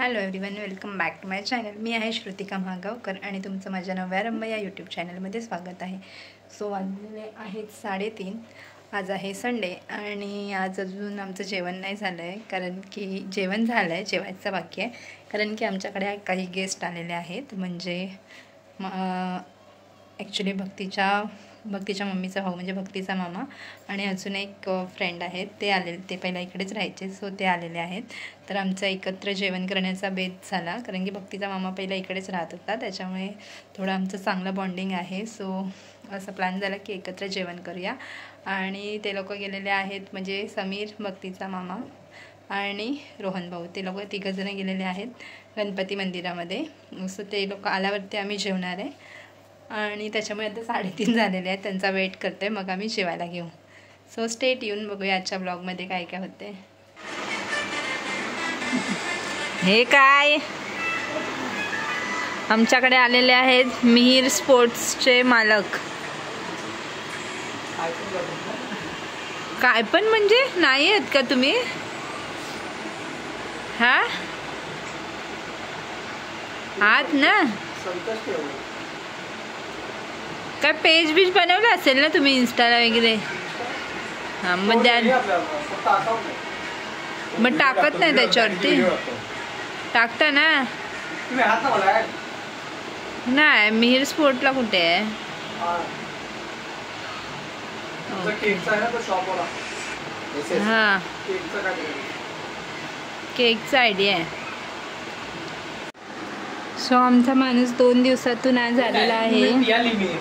Hello everyone, welcome back to my channel. मी आहे श्रुतिका महागावकर आणि तुमचं माझ्या नव्या रंभ या यूट्यूब चॅनलमध्ये स्वागत आहे. सो वाजलेले आहेत 3:30. आज आहे संडे आणि आज अजून आमचं जेवण नाही झालं आहे, कारण की जेवण झालं आहे, जेवायचं बाकी आहे. कारण की आमच्याकडे काही गेस्ट आलेले आहेत. म्हणजे ॲक्च्युली भक्तीच्या मम्मीचा भाऊ म्हणजे भक्तीचा मामा आणि अजून एक फ्रेंड आहेत, ते आलेले. ते पहिला इकडेच राहायचे, सो ते आलेले आहेत. तर आमचं एकत्र जेवण करण्याचा बेत झाला, कारण की भक्तीचा मामा पहिला इकडेच राहत होता, त्याच्यामुळे थोडं आमचं चांगलं बॉन्डिंग आहे. सो असं प्लॅन झाला की एकत्र जेवण करूया. आणि ते लोक गेलेले आहेत, म्हणजे समीर, भक्तीचा मामा आणि रोहन भाऊ, ते लोक तिघंजणं गेलेले आहेत गणपती मंदिरामध्ये. सो ते लोक आल्यावरती आम्ही जेवणार आहे आणि त्याच्यामुळे आता 3:30 झालेले आहेत. त्यांचा वेट करते, मग आम्ही जेवायला घेऊ. सो स्टेट येऊन बघूया आजच्या ब्लॉगमध्ये काय काय होते. हे काय आमच्याकडे आलेले आहेत मिहीर स्पोर्ट्सचे मालक. काय पण म्हणजे नाही आहेत का तुम्ही? हा आहात ना? काय पेज बीज बनवलं असेल ना तुम्ही इंस्टाला वगैरे? हां, मग मग टाकत नाही त्याच्यावरती? टाकता ना? नाही, मिहीर स्पोर्टला कुठे आहे? हां, केकचा आयडिया आहे. सो आमचा माणूस 2 दिवसातून आज आलेला आहे.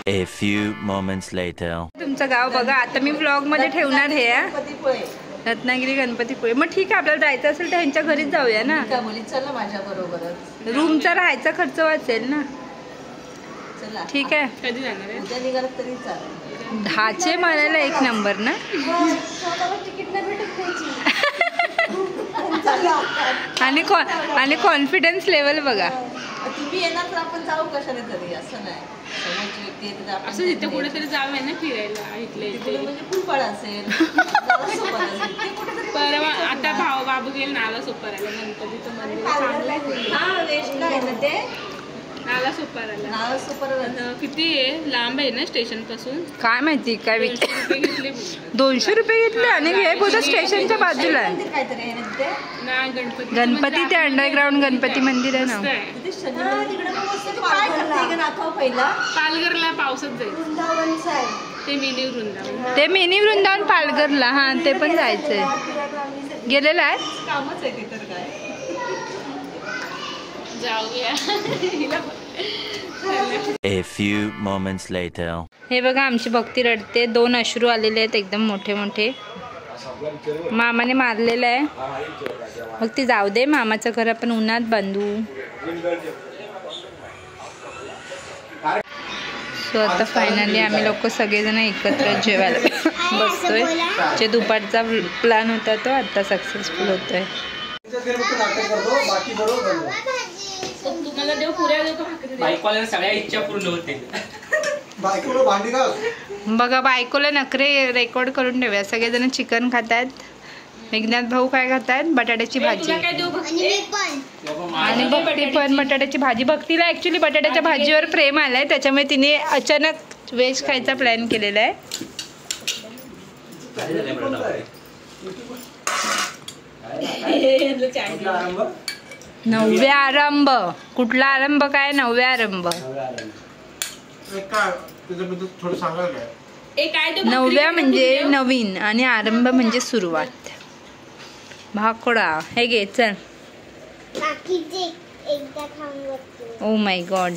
A few moments later. तुमचं गाव बघा. आता मी व्लॉग मध्ये ठेवणार हे रत्नागिरी गणपतीपुळे. मग ठीक आहे, आपल्याला जायचं असेल तर ह्यांच्या घरीच जाऊया ना. चला माझ्या बरोबरच. रूमचा राहायचा खर्च वाचेल ना. ठीक आहे. कधी जाणार आहे? उद्या निघाल तरी चालेल. 10चे मारायला 1 नंबर ना. आणि कॉन्फिडन्स लेवल बघा. तुम्ही येणार तर आपण जाऊ कशाने तरी, असं नाही. समोरची व्यक्ती येते तर असं तिथे कुठेतरी जाऊया ना फिरायला. इथले म्हणजे फुलपाड असेल, परवा आता भाऊ बाबू गेल नाला सोपारायला. गणपतीचं मंदिर चांगलं आहे. हा, वेस्टला आहे ना ते नाला सोपारायला. किती आहे लांब आहे ना स्टेशन पासून? काय माहिती काय घेतले. 200 रुपये घेतले आणि हे बोलतो स्टेशनच्या बाजूला आहे. गणपती ते अंडरग्राउंड गणपती मंदिर आहे ना. पालघरला पावसात जायचं. ते मिनी वृंदावन पालघरला. हा, ते पण जायचंय. गेलेलं आहे. कामच आहे ते तर काय. जाऊया. A few moments later. हे बघा, आमची भक्ती रडते. 2 अश्रू आलेले आहेत एकदम मोठे मोठे. मामाने मारलेलं आहे. भक्ती जाऊ दे, मामाचं घर आपण उन्हात बांधू. सो आता फायनली आम्ही लोक सगळेजण एकत्र जेवायला बसतोय. जे दुपारचा प्लॅन होता तो आता सक्सेसफुल होतोय. तुम्हाला देव पुऱ्या देतो. बायकोला सगळ्या इच्छा पूर्ण होते. बघा, बायकोला नखरे रेकॉर्ड करून ठेवूया. सगळेजण चिकन खातात. मेघनाथ भाऊ काय खातात? बटाट्याची भाजी. आणि भक्ती पण बटाट्याची भाजी. भक्तीला ऍक्च्युली बटाट्याच्या भाजीवर प्रेम आलाय, त्याच्यामुळे तिने अचानक व्हेज खायचा प्लॅन केलेला आहे. नवव्या आरंभ. कुठला आरंभ? काय नवव्या आरंभ? नवव्या म्हणजे नवीन आणि आरंभ म्हणजे सुरुवात. भाकोडा हे घे, चल. Oh my God.